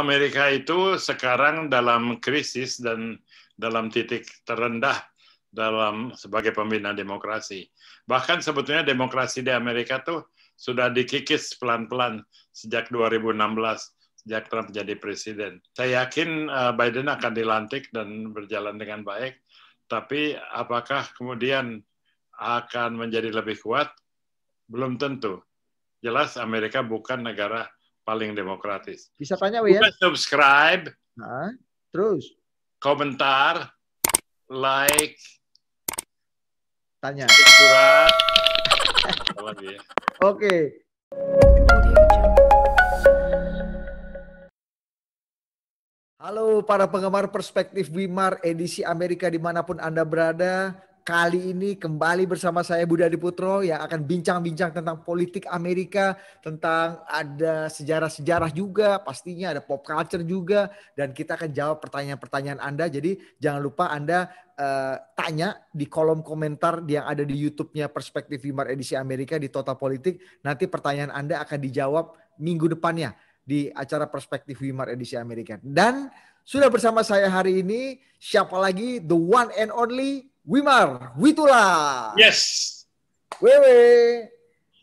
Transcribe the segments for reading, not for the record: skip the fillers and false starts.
Amerika itu sekarang dalam krisis dan dalam titik terendah sebagai pembina demokrasi. Bahkan sebetulnya demokrasi di Amerika tuh sudah dikikis pelan-pelan sejak 2016, sejak Trump jadi presiden. Saya yakin Biden akan dilantik dan berjalan dengan baik, tapi apakah kemudian akan menjadi lebih kuat? Belum tentu. Jelas Amerika bukan negara paling demokratis. Bisa tanya, ya? Subscribe, terus komentar, like, tanya, surat, lagi. Oke. Halo para penggemar Perspektif Wimar edisi Amerika dimanapun Anda berada. Kali ini kembali bersama saya Budi Adiputro yang akan bincang-bincang tentang politik Amerika, tentang ada sejarah-sejarah juga, pastinya ada pop culture juga, dan kita akan jawab pertanyaan-pertanyaan Anda. Jadi jangan lupa Anda tanya di kolom komentar yang ada di YouTube-nya Perspektif Wimar edisi Amerika di Total Politik. Nanti pertanyaan Anda akan dijawab minggu depannya di acara Perspektif Wimar edisi Amerika. Dan sudah bersama saya hari ini siapa lagi? The one and only Wimar Witola. Yes. Wewe.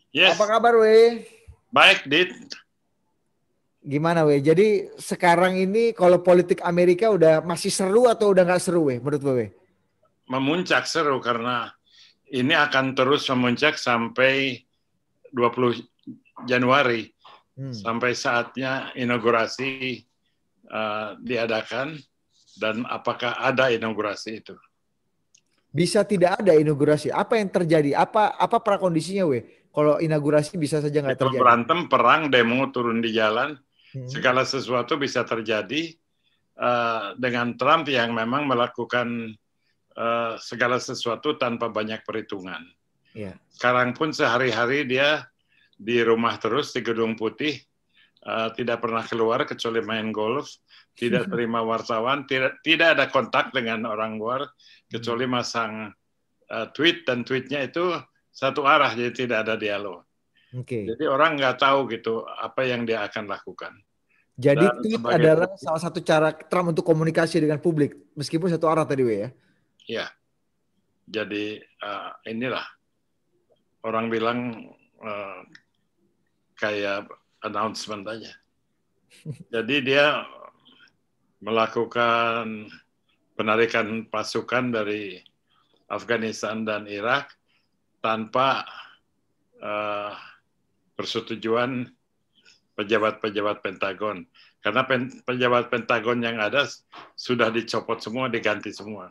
Yes. Apa kabar, We? Baik, Dit. Gimana, We? Jadi sekarang ini kalau politik Amerika udah masih seru atau udah nggak seru, We? Menurut We? Memuncak seru karena ini akan terus memuncak sampai 20 Januari. Sampai saatnya inaugurasi diadakan, dan apakah ada inaugurasi itu? Bisa tidak ada inaugurasi. Apa yang terjadi? Apa prakondisinya, We? Kalau inaugurasi bisa saja nggak terjadi. Berantem, perang, demo, turun di jalan, segala sesuatu bisa terjadi dengan Trump yang memang melakukan segala sesuatu tanpa banyak perhitungan. Yeah. Sekarang pun sehari-hari dia di rumah terus di Gedung Putih, tidak pernah keluar kecuali main golf, tidak terima wartawan, tidak ada kontak dengan orang luar kecuali masang tweet, dan tweetnya itu satu arah, jadi tidak ada dialog. Jadi orang nggak tahu gitu apa yang dia akan lakukan. Jadi tweet adalah salah satu cara Trump untuk komunikasi dengan publik, meskipun satu arah tadi, We, ya? Iya. Jadi inilah orang bilang kayak announcement aja. Jadi dia melakukan penarikan pasukan dari Afghanistan dan Irak tanpa persetujuan pejabat-pejabat Pentagon. Karena pejabat Pentagon yang ada sudah dicopot semua, diganti semua.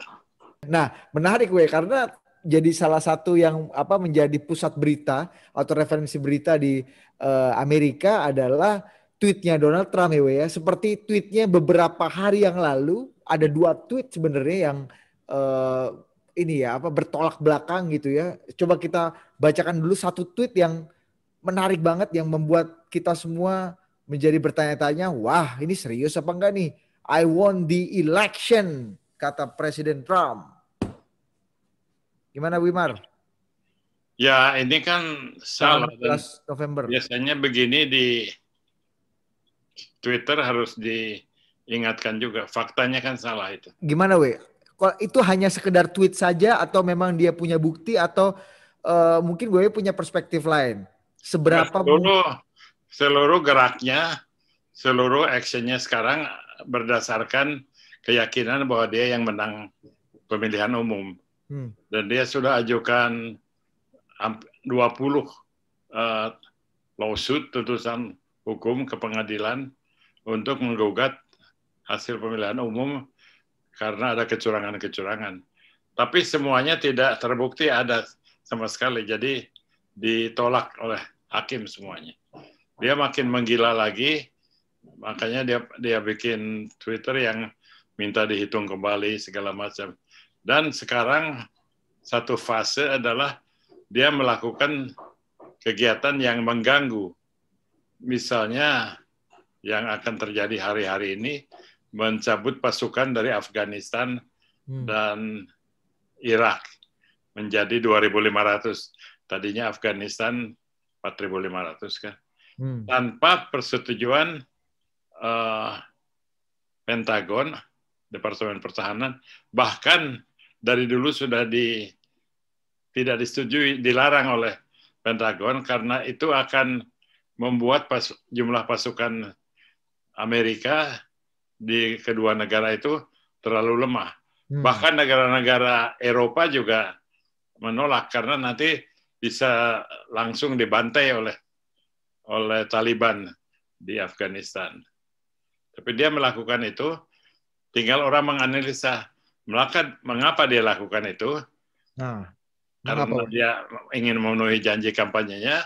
Nah, menarik, We, karena jadi salah satu yang menjadi pusat berita atau referensi berita di Amerika adalah tweetnya Donald Trump, ya, We, ya. Seperti tweetnya beberapa hari yang lalu, ada 2 tweet sebenarnya yang bertolak belakang gitu ya. Coba kita bacakan dulu satu tweet yang menarik banget, yang membuat kita semua menjadi bertanya-tanya, wah ini serius apa enggak nih? I won the election, kata Presiden Trump. Gimana, Wimar? Ya, ini kan salah. 16 November. Biasanya begini di Twitter harus diingatkan juga. Faktanya kan salah itu. Gimana, We? Kalau itu hanya sekedar tweet saja atau memang dia punya bukti atau mungkin gue punya perspektif lain? Seberapa seluruh geraknya, seluruh actionnya sekarang berdasarkan keyakinan bahwa dia yang menang pemilihan umum. Dan dia sudah ajukan 20 lawsuit, tutusan hukum ke pengadilan untuk menggugat hasil pemilihan umum karena ada kecurangan-kecurangan. Tapi semuanya tidak terbukti ada sama sekali. Jadi ditolak oleh hakim semuanya. Dia makin menggila lagi, makanya dia bikin Twitter yang minta dihitung kembali segala macam. Dan sekarang satu fase adalah dia melakukan kegiatan yang mengganggu. Misalnya yang akan terjadi hari-hari ini, mencabut pasukan dari Afghanistan dan Irak menjadi 2.500. Tadinya Afghanistan 4.500 kan. Tanpa persetujuan Pentagon, Departemen Pertahanan, bahkan dari dulu sudah tidak disetujui, dilarang oleh Pentagon karena itu akan membuat jumlah pasukan Amerika di kedua negara itu terlalu lemah. Bahkan negara-negara Eropa juga menolak karena nanti bisa langsung dibantai oleh Taliban di Afghanistan. Tapi dia melakukan itu, tinggal orang menganalisa mengapa dia lakukan itu. Karena dia ingin memenuhi janji kampanyenya,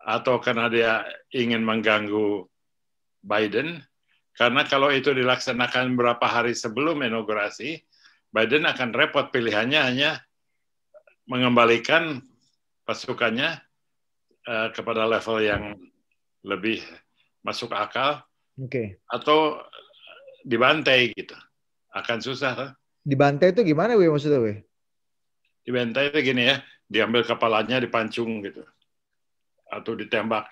atau karena dia ingin mengganggu Biden. Karena kalau itu dilaksanakan beberapa hari sebelum inaugurasi, Biden akan repot, pilihannya hanya mengembalikan pasukannya kepada level yang lebih masuk akal, atau dibantai gitu. Akan susah. Dibantai itu gimana maksudnya? Dibantai itu gini ya, diambil kepalanya, dipancung gitu, atau ditembak.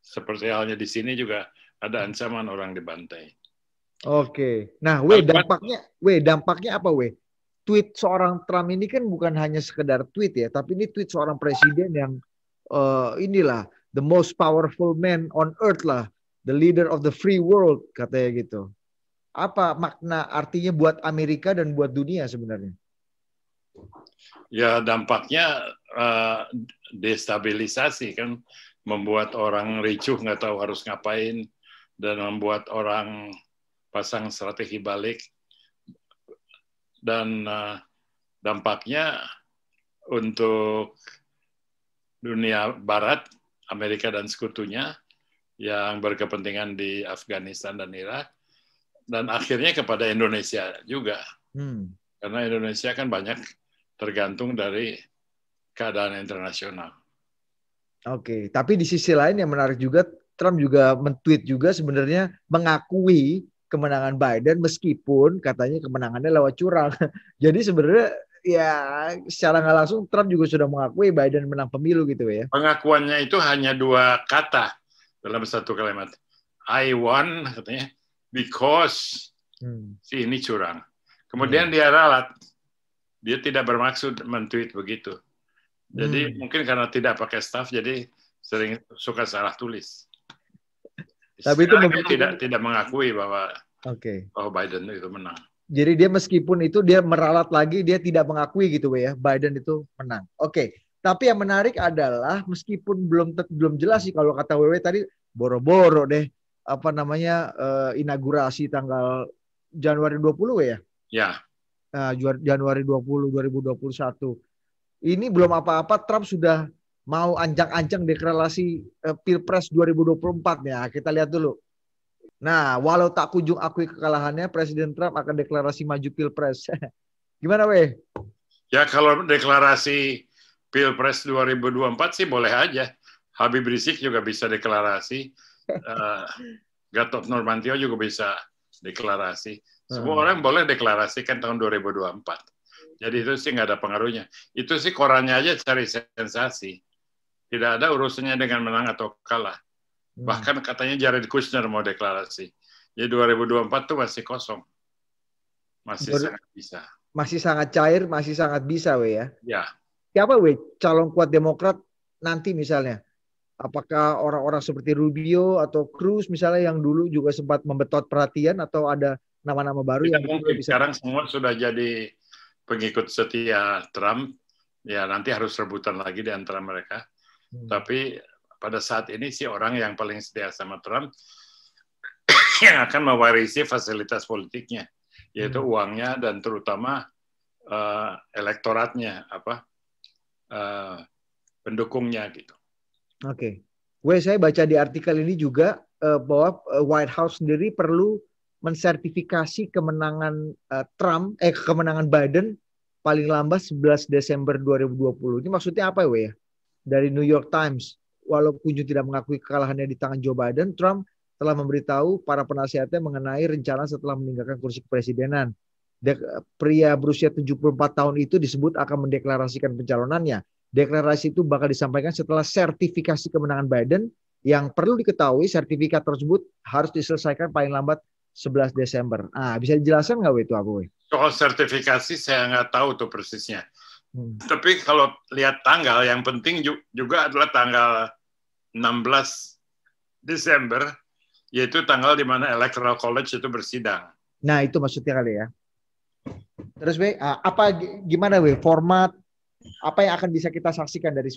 Seperti halnya di sini juga ada ancaman orang dibantai. Oke. Nah, dampaknya apa, Tweet seorang Trump ini kan bukan hanya sekedar tweet ya, tapi ini tweet seorang presiden yang inilah the most powerful man on earth lah, the leader of the free world katanya gitu. Apa makna artinya buat Amerika dan buat dunia sebenarnya? Ya dampaknya destabilisasi kan, membuat orang ricuh nggak tahu harus ngapain, dan membuat orang pasang strategi balik. Dan dampaknya untuk dunia barat, Amerika dan sekutunya yang berkepentingan di Afghanistan dan Irak, dan akhirnya kepada Indonesia juga. Karena Indonesia kan banyak tergantung dari keadaan internasional. Oke, tapi di sisi lain yang menarik juga, Trump juga men-tweet juga sebenarnya mengakui kemenangan Biden meskipun katanya kemenangannya lewat curang. Jadi sebenarnya ya secara nggak langsung Trump juga sudah mengakui Biden menang pemilu gitu ya. Pengakuannya itu hanya 2 kata dalam satu kalimat. I won katanya because si ini curang. Kemudian dia ralat. Dia tidak bermaksud men-tweet begitu. Jadi mungkin karena tidak pakai staff jadi sering suka salah tulis. Tapi itu tidak mengakui bahwa Biden itu menang. Jadi dia meskipun itu dia meralat lagi, dia tidak mengakui gitu ya, Biden itu menang. Oke. Tapi yang menarik adalah meskipun belum jelas sih kalau kata WW tadi boro-boro deh inaugurasi tanggal Januari 20 ya. Ya. Nah, Januari 20 2021. Ini belum apa-apa Trump sudah mau ancang-ancang deklarasi Pilpres 2024 ya. Kita lihat dulu. Nah, walau tak kunjung akui kekalahannya, Presiden Trump akan deklarasi maju Pilpres. Gimana, weh? Ya, kalau deklarasi Pilpres 2024 sih boleh aja. Habib Rizik juga bisa deklarasi. Gatot Nurmantio juga bisa deklarasi. Semua orang boleh deklarasikan tahun 2024. Jadi itu sih nggak ada pengaruhnya. Itu sih korannya aja cari sensasi. Tidak ada urusannya dengan menang atau kalah. Bahkan katanya Jared Kushner mau deklarasi. Jadi 2024 tuh masih kosong. Masih sangat bisa. Masih sangat cair, masih sangat bisa, weh ya. Ya. Siapa, weh, calon kuat Demokrat nanti misalnya? Apakah orang-orang seperti Rubio atau Cruz misalnya yang dulu juga sempat membetot perhatian, atau ada nama-nama baru tidak yang mungkin bisa... Sekarang semua sudah jadi pengikut setia Trump. Ya nanti harus rebutan lagi di antara mereka. Tapi pada saat ini sih orang yang paling setia sama Trump yang akan mewarisi fasilitas politiknya, yaitu uangnya dan terutama elektoratnya, pendukungnya gitu. Oke. Saya baca di artikel ini juga bahwa White House sendiri perlu mensertifikasi kemenangan kemenangan Biden paling lambat 11 Desember 2020. Ini maksudnya apa ya? Dari New York Times. Walaupun tidak mengakui kekalahannya di tangan Joe Biden, Trump telah memberitahu para penasihatnya mengenai rencana setelah meninggalkan kursi kepresidenan. Pria berusia 74 tahun itu disebut akan mendeklarasikan pencalonannya. Deklarasi itu bakal disampaikan setelah sertifikasi kemenangan Biden, yang perlu diketahui sertifikat tersebut harus diselesaikan paling lambat 11 Desember. Ah, bisa dijelaskan nggak itu apa, weh? Soal sertifikasi saya nggak tahu tuh persisnya. Tapi kalau lihat tanggal, yang penting juga adalah tanggal 16 Desember, yaitu tanggal di mana Electoral College itu bersidang. Nah, itu maksudnya kali ya. Terus, weh, gimana, weh, format apa yang akan bisa kita saksikan dari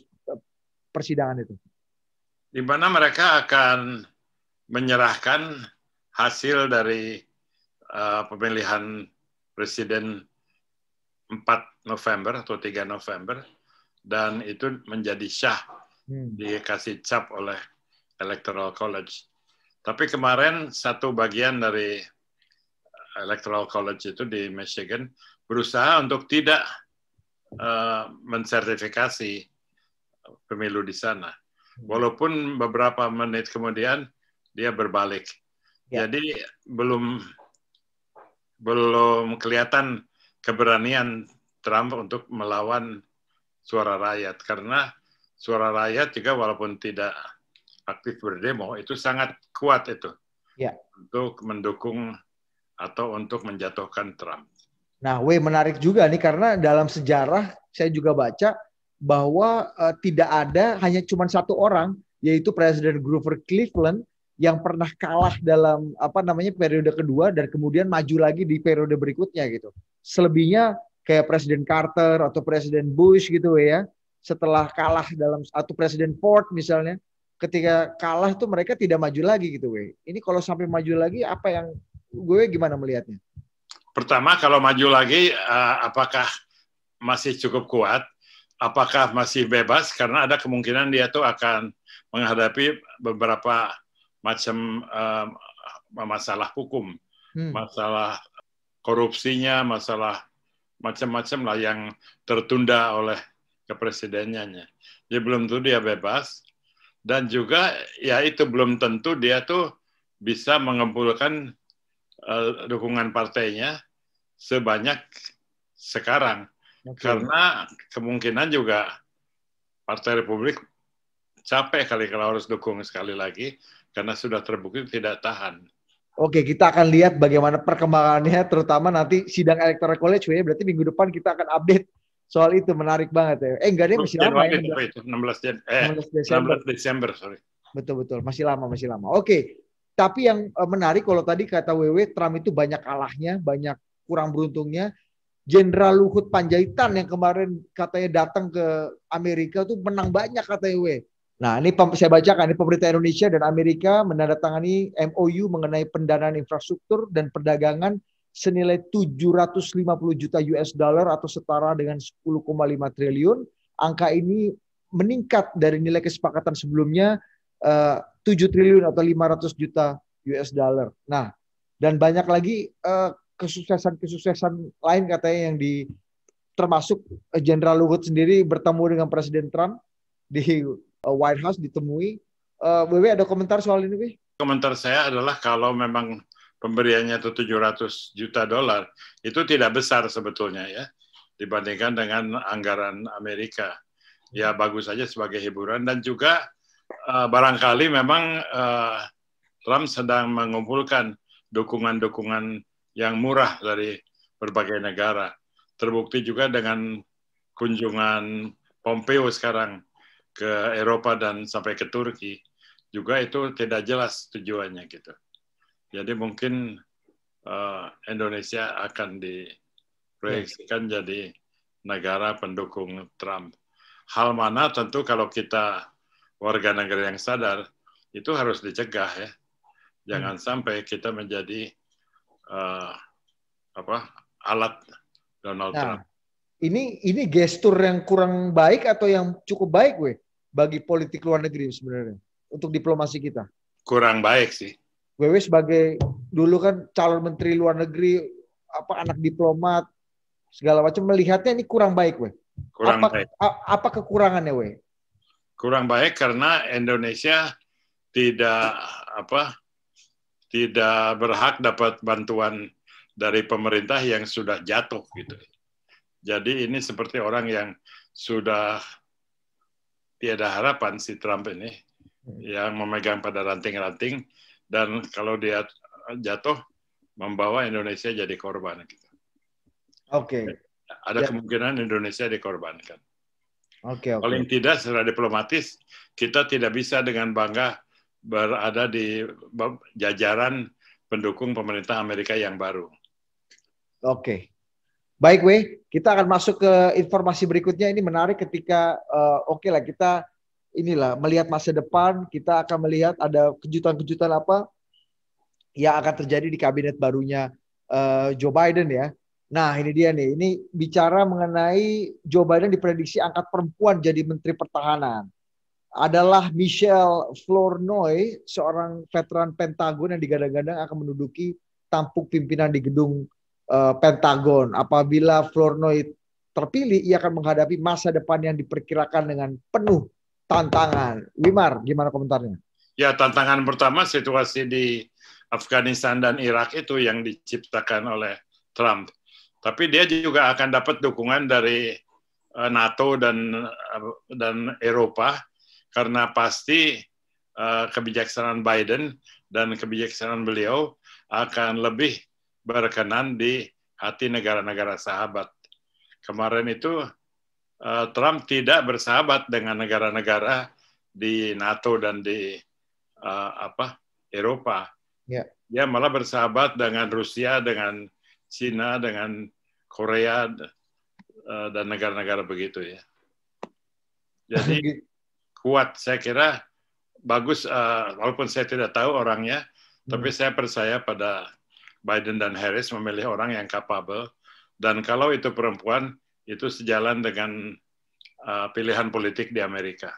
persidangan itu? Di mana mereka akan menyerahkan hasil dari pemilihan presiden 4 November atau 3 November, dan itu menjadi syah, dikasih cap oleh Electoral College. Tapi kemarin satu bagian dari Electoral College itu di Michigan berusaha untuk tidak mensertifikasi pemilu di sana. Walaupun beberapa menit kemudian dia berbalik. Ya. Jadi belum kelihatan keberanian Trump untuk melawan suara rakyat, karena suara rakyat juga walaupun tidak aktif berdemo itu sangat kuat itu untuk mendukung atau untuk menjatuhkan Trump. Nah, menarik juga nih karena dalam sejarah saya juga baca bahwa tidak ada, hanya cuma satu orang, yaitu Presiden Grover Cleveland yang pernah kalah dalam periode kedua dan kemudian maju lagi di periode berikutnya gitu. Selebihnya kayak Presiden Carter atau Presiden Bush gitu ya, setelah kalah dalam, atau Presiden Ford misalnya, ketika kalah tuh mereka tidak maju lagi gitu, Ini kalau sampai maju lagi, apa yang gimana melihatnya? Pertama, kalau maju lagi, apakah masih cukup kuat? Apakah masih bebas? Karena ada kemungkinan dia tuh akan menghadapi beberapa macam masalah hukum, masalah korupsinya, masalah macam-macam lah yang tertunda oleh kepresidenannya. Jadi belum tentu dia bebas, dan juga ya itu belum tentu dia tuh bisa mengumpulkan dukungan partainya sebanyak sekarang. Karena kemungkinan juga Partai Republik capek kali kalau harus dukung sekali lagi, karena sudah terbukti tidak tahan. Oke, kita akan lihat bagaimana perkembangannya, terutama nanti sidang Electoral College, berarti minggu depan kita akan update soal itu. Menarik banget ya. Enggak, dia masih lama ya. 16 Desember, sorry. Betul, masih lama. Oke, tapi yang menarik kalau tadi kata Trump itu banyak kalahnya, banyak kurang beruntungnya. Jenderal Luhut Panjaitan yang kemarin katanya datang ke Amerika tuh menang banyak katanya. Nah, ini saya bacakan, ini pemerintah Indonesia dan Amerika menandatangani MOU mengenai pendanaan infrastruktur dan perdagangan senilai 750 juta US dollar atau setara dengan 10,5 triliun. Angka ini meningkat dari nilai kesepakatan sebelumnya 7 triliun atau 500 juta US dollar. Nah, dan banyak lagi kesuksesan lain katanya yang termasuk Jenderal Luhut sendiri bertemu dengan Presiden Trump di White House, ditemui. Ada komentar soal ini, Wi? Komentar saya adalah kalau memang pemberiannya itu 700 juta dolar, itu tidak besar sebetulnya ya, dibandingkan dengan anggaran Amerika. Ya bagus saja sebagai hiburan, dan juga barangkali memang Trump sedang mengumpulkan dukungan-dukungan yang murah dari berbagai negara. Terbukti juga dengan kunjungan Pompeo sekarang ke Eropa dan sampai ke Turki. Juga itu tidak jelas tujuannya gitu. Jadi mungkin Indonesia akan diproyeksikan jadi negara pendukung Trump. Hal mana tentu kalau kita warga negara yang sadar, itu harus dicegah ya. Jangan sampai kita menjadi alat Donald Trump. Ini gestur yang kurang baik atau yang cukup baik bagi politik luar negeri sebenarnya untuk diplomasi kita? Kurang baik sih. Sebagai dulu kan calon menteri luar negeri, anak diplomat segala macam, melihatnya ini kurang baik, Kurang baik. Apa kekurangannya, Kurang baik karena Indonesia tidak berhak dapat bantuan dari pemerintah yang sudah jatuh gitu. Jadi ini seperti orang yang sudah tiada harapan, si Trump ini, yang memegang pada ranting-ranting, dan kalau dia jatuh membawa Indonesia jadi korban. Gitu. Oke. Ada kemungkinan Indonesia dikorbankan. Oke. Paling tidak secara diplomatis, kita tidak bisa dengan bangga berada di jajaran pendukung pemerintah Amerika yang baru. Oke. Baik, Wei. Kita akan masuk ke informasi berikutnya. Ini menarik ketika, oke lah, kita inilah melihat masa depan, kita akan melihat ada kejutan-kejutan apa yang akan terjadi di kabinet barunya Joe Biden ya. Nah ini dia nih, ini bicara mengenai Joe Biden diprediksi angkat perempuan jadi Menteri Pertahanan. Adalah Michelle Flournoy, seorang veteran Pentagon yang digadang-gadang akan menduduki tampuk pimpinan di gedung Pentagon. Apabila Flournoy terpilih, ia akan menghadapi masa depan yang diperkirakan dengan penuh tantangan. Wimar, gimana komentarnya? Ya, tantangan pertama situasi di Afghanistan dan Irak itu yang diciptakan oleh Trump. Tapi dia juga akan dapat dukungan dari NATO dan Eropa karena pasti kebijaksanaan Biden dan kebijaksanaan beliau akan lebih berkenan di hati negara-negara sahabat. Kemarin itu Trump tidak bersahabat dengan negara-negara di NATO dan di Eropa. Yeah. Dia malah bersahabat dengan Rusia, dengan Cina, dengan Korea dan negara-negara begitu ya. Jadi kuat, saya kira bagus. Walaupun saya tidak tahu orangnya, tapi saya percaya pada Biden dan Harris memilih orang yang capable. Dan kalau itu perempuan, itu sejalan dengan pilihan politik di Amerika.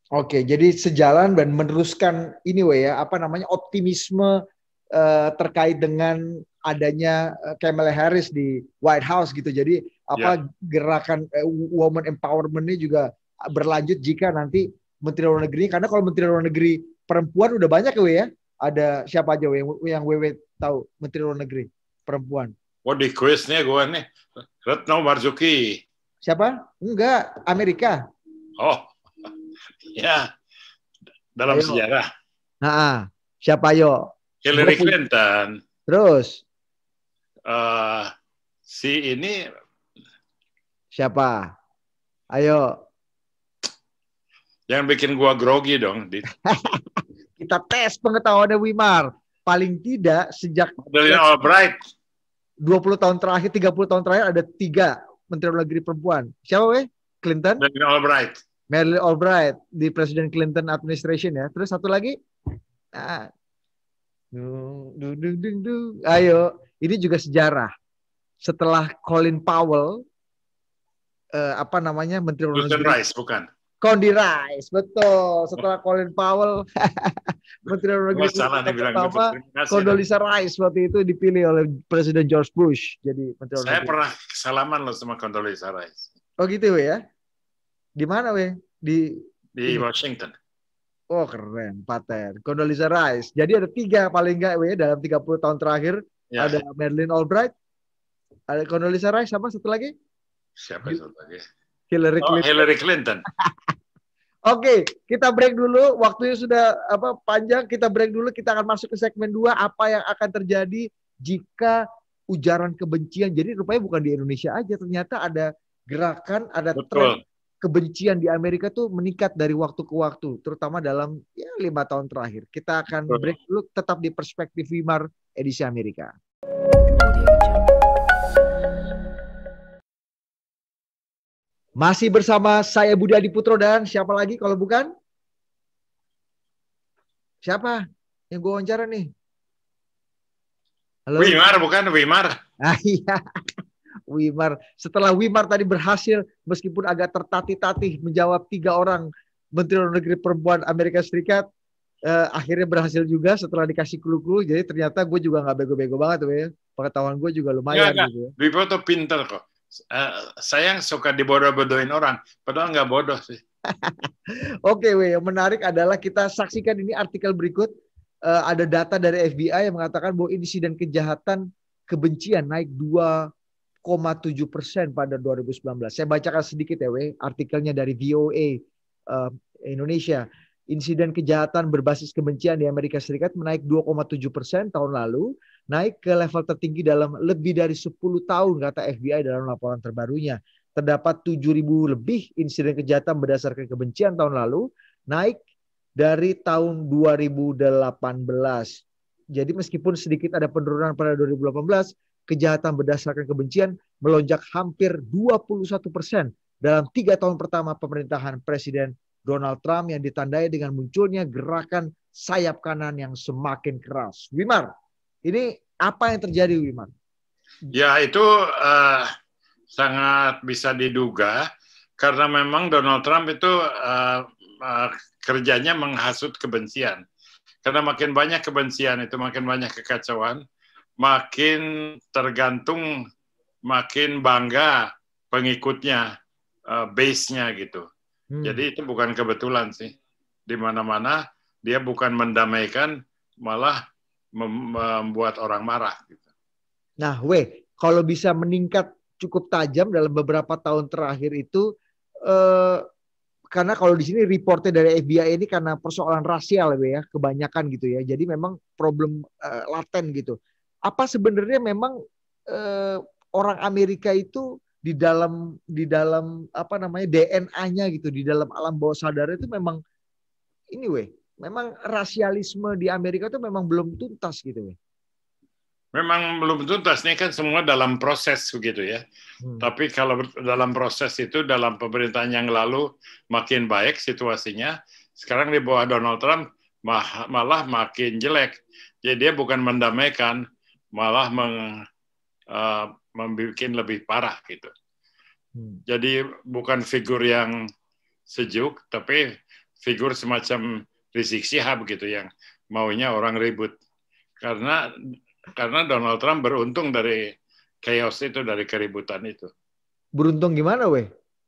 Oke, jadi sejalan dan meneruskan ini optimisme terkait dengan adanya Kamala Harris di White House gitu. Jadi gerakan woman empowerment ini juga berlanjut jika nanti Menteri Luar Negeri, karena kalau Menteri Luar Negeri perempuan udah banyak ya. Ada siapa aja yang Wewe tahu Menteri Luar Negeri perempuan? Oh, di kuisnya gue nih Retno Marsudi. Siapa? Enggak, Amerika. Oh, ya. Dalam sejarah. Nah, siapa yo? Hillary Clinton. Terus? Si ini siapa? Ayo. Yang bikin gua grogi dong. Kita tes pengetahuannya Wimar. Paling tidak sejak Madeleine Albright. 20 tahun terakhir, 30 tahun terakhir ada 3 Menteri Luar Negeri perempuan. Siapa weh? Clinton? Madeleine Albright. Madeleine Albright di Presiden Clinton administration ya. Terus satu lagi? Nah. Ayo, ini juga sejarah. Setelah Colin Powell, Menteri Luar Negeri. Rice, bukan? Condi Rice, betul. Setelah Colin Powell, Menteri Luar Negeri pertama, Condoleezza Rice waktu itu dipilih oleh Presiden George Bush jadi Menteri Luar Negeri. Saya pernah salaman loh sama Condoleezza Rice. Oh gitu ya? Di mana weh? Di Washington. Oh keren, paten. Condoleezza Rice. Jadi ada 3 paling enggak dalam 30 tahun terakhir. Ya. Ada Madeleine Albright, ada Condoleezza Rice, sama satu lagi? Siapa satu lagi? Hillary Clinton. Hillary Clinton. Oke, kita break dulu. Waktunya sudah panjang. Kita break dulu. Kita akan masuk ke segmen 2. Apa yang akan terjadi jika ujaran kebencian? Jadi rupanya bukan di Indonesia aja. Ternyata ada gerakan, ada tren kebencian di Amerika tuh meningkat dari waktu ke waktu, terutama dalam 5 tahun terakhir. Kita akan break dulu, tetap di Perspektif Wimar edisi Amerika. Masih bersama saya Budi Adiputro dan siapa lagi kalau bukan? Siapa yang gue wawancara nih? Halo? Wimar, bukan Wimar. Ah, iya. Wimar. Setelah Wimar tadi berhasil meskipun agak tertatih-tatih menjawab 3 orang Menteri Luar Negeri perempuan Amerika Serikat, akhirnya berhasil juga setelah dikasih clue-clue. Jadi ternyata gue juga nggak bego-bego banget tuh ya. Pengetahuan gue juga lumayan gitu ya. Wipo tuh pinter kok. Saya suka dibodoh-bodohin orang, padahal nggak bodoh sih. Oke, yang menarik adalah kita saksikan ini artikel berikut. Ada data dari FBI yang mengatakan bahwa insiden kejahatan kebencian naik 2,7% pada 2019. Saya bacakan sedikit ya, artikelnya dari VOA Indonesia. Insiden kejahatan berbasis kebencian di Amerika Serikat menaik 2,7% tahun lalu naik ke level tertinggi dalam lebih dari 10 tahun, kata FBI dalam laporan terbarunya. Terdapat 7.000 lebih insiden kejahatan berdasarkan kebencian tahun lalu, naik dari tahun 2018. Jadi meskipun sedikit ada penurunan pada 2018, kejahatan berdasarkan kebencian melonjak hampir 21% dalam 3 tahun pertama pemerintahan Presiden Donald Trump yang ditandai dengan munculnya gerakan sayap kanan yang semakin keras. Wimar, ini apa yang terjadi, Wimar? Ya, itu sangat bisa diduga karena memang Donald Trump itu kerjanya menghasut kebencian. Karena makin banyak kebencian itu, makin banyak kekacauan, makin tergantung, makin bangga pengikutnya, base-nya gitu. Jadi itu bukan kebetulan sih. Di mana-mana dia bukan mendamaikan, malah membuat orang marah. Gitu. Nah, kalau bisa meningkat cukup tajam dalam beberapa tahun terakhir itu, karena kalau di sini reportnya dari FBI ini karena persoalan rasial ya, kebanyakan gitu ya. Jadi memang problem laten gitu. Apa sebenarnya memang orang Amerika itu di dalam apa namanya DNA-nya gitu, di dalam alam bawah sadar itu memang ini memang rasialisme di Amerika itu memang belum tuntas gitu Memang belum tuntas, ini kan semua dalam proses begitu ya. Tapi kalau dalam proses itu, dalam pemerintahan yang lalu makin baik situasinya, sekarang di bawah Donald Trump malah makin jelek. Jadi dia bukan mendamaikan, malah membuat lebih parah gitu. Jadi bukan figur yang sejuk, tapi figur semacam Rizik Syihab gitu yang maunya orang ribut. Karena Donald Trump beruntung dari chaos itu, dari keributan itu. Beruntung gimana,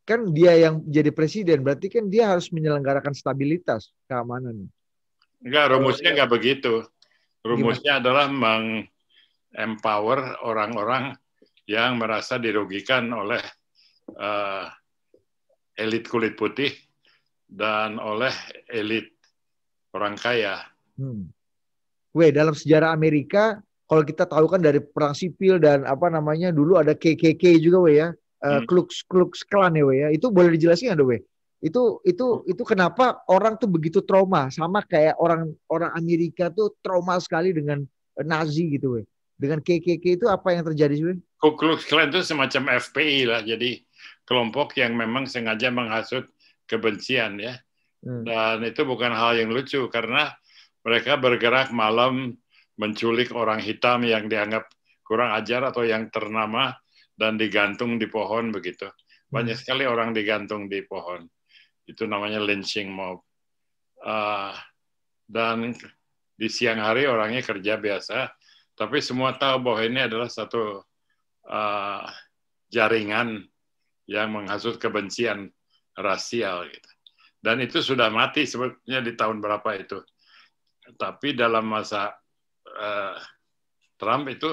Kan dia yang jadi presiden, berarti kan dia harus menyelenggarakan stabilitas, keamanan. Enggak, rumusnya enggak begitu. Rumusnya adalah empower orang-orang yang merasa dirugikan oleh elit kulit putih dan oleh elit orang kaya. Dalam sejarah Amerika, kalau kita tahu kan dari perang sipil dan apa namanya dulu ada KKK juga ya, Klux Klan ya. Itu boleh dijelasin nggak Itu kenapa orang tuh begitu trauma, sama kayak orang Amerika tuh trauma sekali dengan Nazi gitu Dengan KKK itu apa yang terjadi sih? Ku Klux Klan itu semacam FPI lah, jadi kelompok yang memang sengaja menghasut kebencian ya. Dan itu bukan hal yang lucu karena mereka bergerak malam menculik orang hitam yang dianggap kurang ajar atau yang ternama dan digantung di pohon begitu. Banyak sekali orang digantung di pohon. Itu namanya lynching mob. Dan di siang hari orangnya kerja biasa, tapi semua tahu bahwa ini adalah satu jaringan yang menghasut kebencian rasial. Gitu. Dan itu sudah mati sebetulnya di tahun berapa itu. Tapi dalam masa Trump itu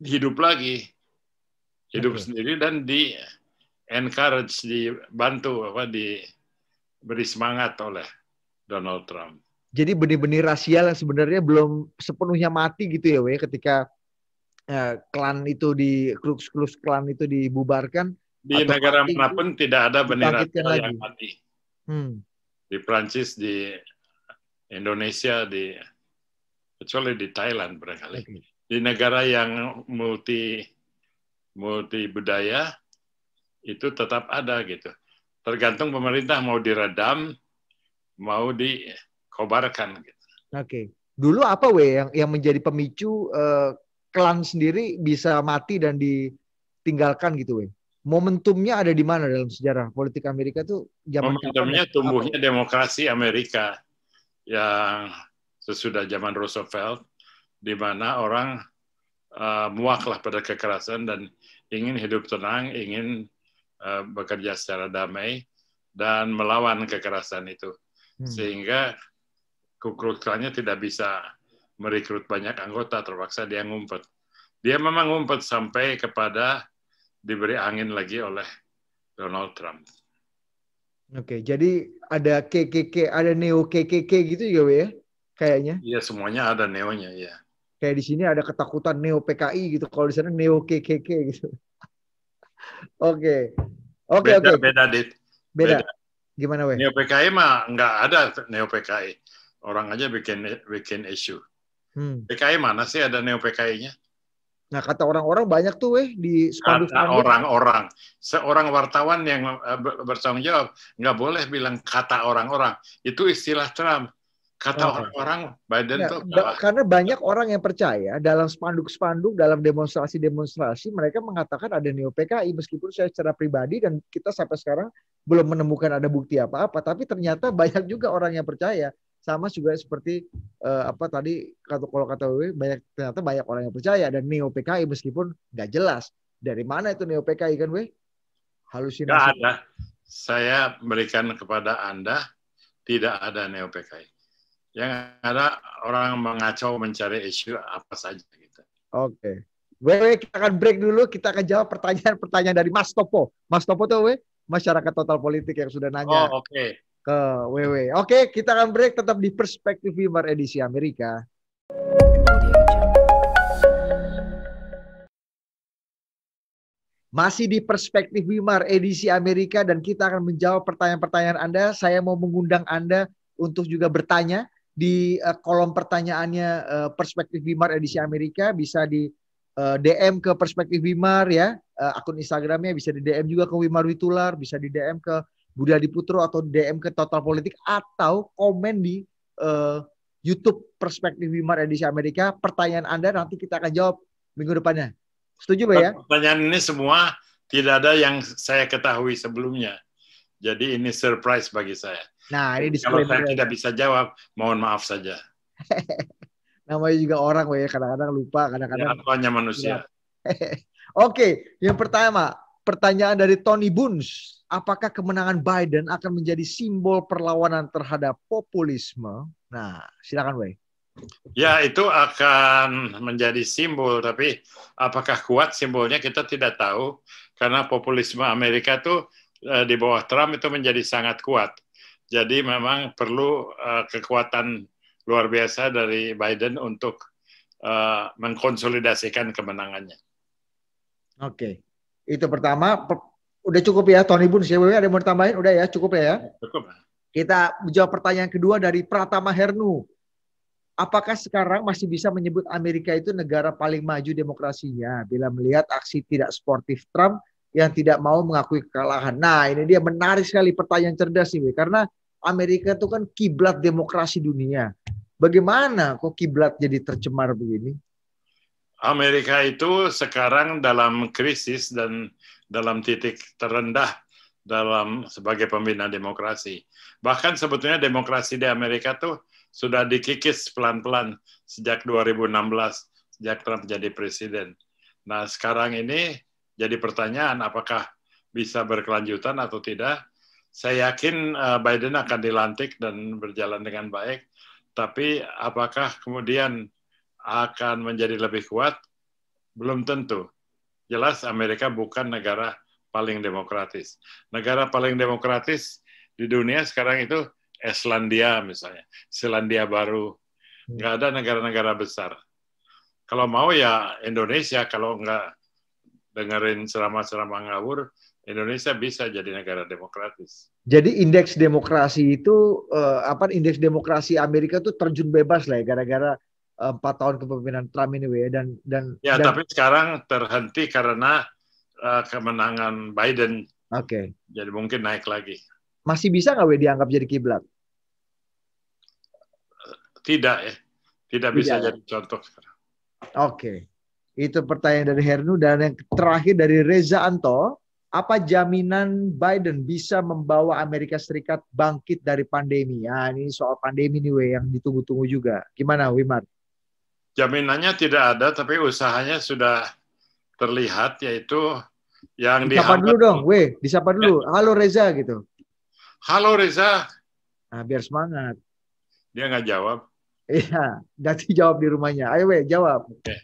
hidup lagi. Hidup sendiri dan di encourage, dibantu, diberi semangat oleh Donald Trump. Jadi benih-benih rasial yang sebenarnya belum sepenuhnya mati gitu ya, ketika klan itu Klux Klan itu dibubarkan. Di negara manapun tidak ada benih rasial yang mati. Di Prancis, di Indonesia, kecuali di Thailand barangkali. Di negara yang multi budaya itu tetap ada gitu. Tergantung pemerintah mau diredam, mau dikobarkan gitu. Dulu apa yang menjadi pemicu klan sendiri bisa mati dan ditinggalkan gitu Momentumnya ada di mana dalam sejarah politik Amerika tuh? Momentumnya tumbuhnya demokrasi Amerika yang sesudah zaman Roosevelt, di mana orang muaklah pada kekerasan dan ingin hidup tenang, ingin bekerja secara damai dan melawan kekerasan itu. Sehingga Ku Klux Klan-nya tidak bisa merekrut banyak anggota, terpaksa dia ngumpet. Dia memang ngumpet sampai kepada diberi angin lagi oleh Donald Trump. Jadi ada KKK, ada neo KKK gitu juga ya, kayaknya. Iya, semuanya ada neonya ya. Kayak di sini ada ketakutan neo PKI gitu, kalau di sana neo KKK gitu. Oke, oke, Beda, oke. beda, Dit. Beda. Beda. Gimana, weh? Neo PKI mah nggak ada Neo PKI. Orang aja bikin isu. PKI mana sih ada Neo PKI-nya? Nah, kata orang-orang banyak tuh, weh, di Kata spanduk-spanduk. orang-orang. Seorang wartawan yang bertanggung jawab nggak boleh bilang kata orang-orang. Itu istilah Trump. Kata orang-orang, Biden Ya, tuh karena banyak orang yang percaya dalam spanduk-spanduk, dalam demonstrasi-demonstrasi, mereka mengatakan ada neo PKI, meskipun saya secara pribadi dan kita sampai sekarang belum menemukan ada bukti apa-apa, tapi ternyata banyak juga orang yang percaya. Sama juga seperti apa tadi, kalau kata Wewe, ternyata banyak orang yang percaya ada neo PKI meskipun nggak jelas dari mana itu neo PKI kan, Wewe? Halusinasi. nggak ada. Saya berikan kepada Anda tidak ada neo PKI. Yang ada orang mengacau mencari isu apa saja gitu. Oke. Wewe, kita akan break dulu. Kita akan jawab pertanyaan-pertanyaan dari Mas Topo. Mas Topo tuh, Wewe, masyarakat total politik yang sudah nanya ke Wewe. Oke, kita akan break tetap di Perspektif Wimar edisi Amerika. Masih di Perspektif Wimar edisi Amerika dan kita akan menjawab pertanyaan-pertanyaan Anda. Saya mau mengundang Anda untuk juga bertanya di kolom pertanyaannya Perspektif Wimar edisi Amerika. Bisa di DM ke Perspektif Wimar ya. Akun Instagramnya bisa di DM juga ke Wimar Witular. Bisa di DM ke Budi Adiputro atau DM ke Total Politik. Atau komen di YouTube Perspektif Wimar edisi Amerika. Pertanyaan Anda nanti kita akan jawab minggu depannya. Setuju, Pak ya? Pertanyaan ini semua tidak ada yang saya ketahui sebelumnya. Jadi ini surprise bagi saya. Nah, ini kalau saya tidak bisa jawab, mohon maaf saja. Namanya juga orang, ya, kadang-kadang lupa, kadang-kadang. Ya, hanya manusia. Oke, yang pertama, pertanyaan dari Tony Buns. Apakah kemenangan Biden akan menjadi simbol perlawanan terhadap populisme? Nah, silakan, Wei. Ya, itu akan menjadi simbol, tapi apakah kuat simbolnya kita tidak tahu, karena populisme Amerika itu di bawah Trump itu menjadi sangat kuat. Jadi memang perlu kekuatan luar biasa dari Biden untuk mengkonsolidasikan kemenangannya. Oke, itu pertama. Udah cukup ya, Tony Buns. Ya, ada yang mau tambahin? Udah ya, cukup ya. Cukup. Kita menjawab pertanyaan kedua dari Pratama Hernu. Apakah sekarang masih bisa menyebut Amerika itu negara paling maju demokrasinya bila melihat aksi tidak sportif Trump yang tidak mau mengakui kekalahan? Nah, ini dia menarik sekali, pertanyaan cerdas nih, karena Amerika itu kan kiblat demokrasi dunia. Bagaimana kok kiblat jadi tercemar begini? Amerika itu sekarang dalam krisis dan dalam titik terendah sebagai pembina demokrasi. Bahkan sebetulnya demokrasi di Amerika tuh sudah dikikis pelan-pelan sejak 2016, sejak Trump jadi presiden. Nah, sekarang ini jadi pertanyaan apakah bisa berkelanjutan atau tidak. Saya yakin Biden akan dilantik dan berjalan dengan baik, tapi apakah kemudian akan menjadi lebih kuat? Belum tentu. Jelas Amerika bukan negara paling demokratis. Negara paling demokratis di dunia sekarang itu Islandia misalnya, Selandia Baru. Nggak ada negara-negara besar. Kalau mau ya Indonesia, kalau nggak dengerin ceramah-ceramah ngawur, Indonesia bisa jadi negara demokratis. Jadi indeks demokrasi itu, indeks demokrasi Amerika itu terjun bebas lah ya, gara-gara 4 tahun kepemimpinan Trump ini, ya. Tapi sekarang terhenti karena kemenangan Biden. Oke. Jadi mungkin naik lagi. Masih bisa nggak dianggap jadi kiblat? Tidak ya, tidak bisa jadi contoh sekarang. Oke, itu pertanyaan dari Hernu. Dan yang terakhir dari Reza Anto, apa jaminan Biden bisa membawa Amerika Serikat bangkit dari pandemi? Ya, ini soal pandemi nih, yang ditunggu-tunggu juga. Gimana, Wimar? Jaminannya tidak ada, tapi usahanya sudah terlihat, yaitu yang disapa dulu dong, disapa dulu. Ya. Halo Reza gitu. Halo Reza. Nah, biar semangat. Dia nggak jawab. Iya, nanti jawab di rumahnya. Ayo jawab. Oke.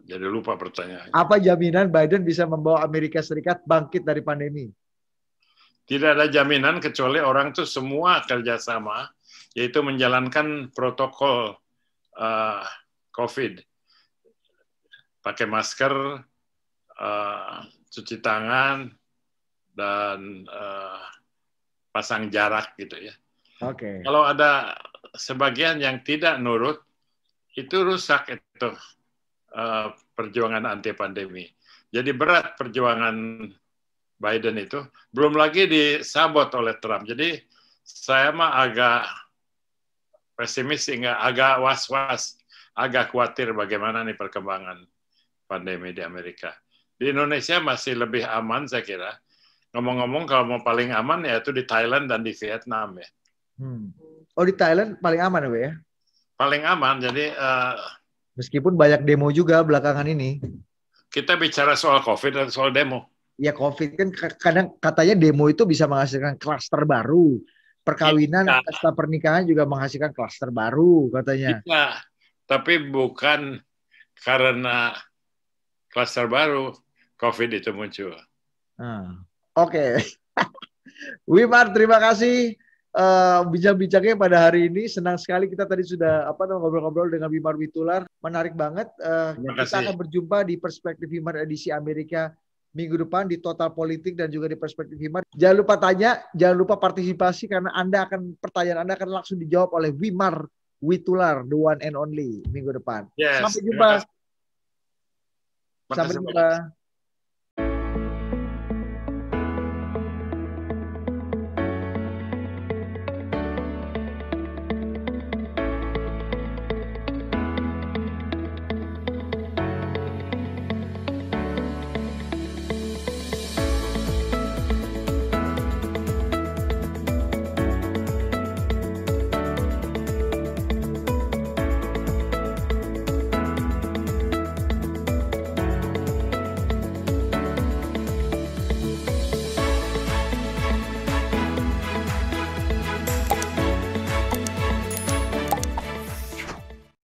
Jadi lupa pertanyaan. Apa jaminan Biden bisa membawa Amerika Serikat bangkit dari pandemi? Tidak ada jaminan kecuali orang tuh semua kerjasama, yaitu menjalankan protokol COVID. Pakai masker, cuci tangan, dan pasang jarak gitu ya. Oke. Kalau ada sebagian yang tidak nurut, itu rusak itu perjuangan anti pandemi. Jadi berat perjuangan Biden itu, belum lagi disabot oleh Trump. Jadi saya mah agak pesimis sehingga agak was-was, agak khawatir bagaimana nih perkembangan pandemi di Amerika. Di Indonesia masih lebih aman saya kira. Ngomong-ngomong kalau mau paling aman ya itu di Thailand dan di Vietnam ya. Oh di Thailand paling aman ya? Paling aman, jadi meskipun banyak demo juga belakangan ini. Kita bicara soal COVID dan soal demo. Ya COVID kan kadang katanya demo itu bisa menghasilkan klaster baru. Perkawinan, pesta pernikahan juga menghasilkan klaster baru katanya. Bisa, tapi bukan karena klaster baru COVID itu muncul. Oke. Wimar, terima kasih bincang-bincangnya pada hari ini. Senang sekali kita tadi sudah ngobrol-ngobrol dengan Wimar Witular. Menarik banget. Kita akan berjumpa di Perspektif Wimar edisi Amerika minggu depan di Total Politik dan juga di Perspektif Wimar. Jangan lupa tanya, jangan lupa partisipasi karena pertanyaan Anda akan langsung dijawab oleh Wimar Witular, the one and only minggu depan. Yes, Sampai jumpa. Sampai jumpa.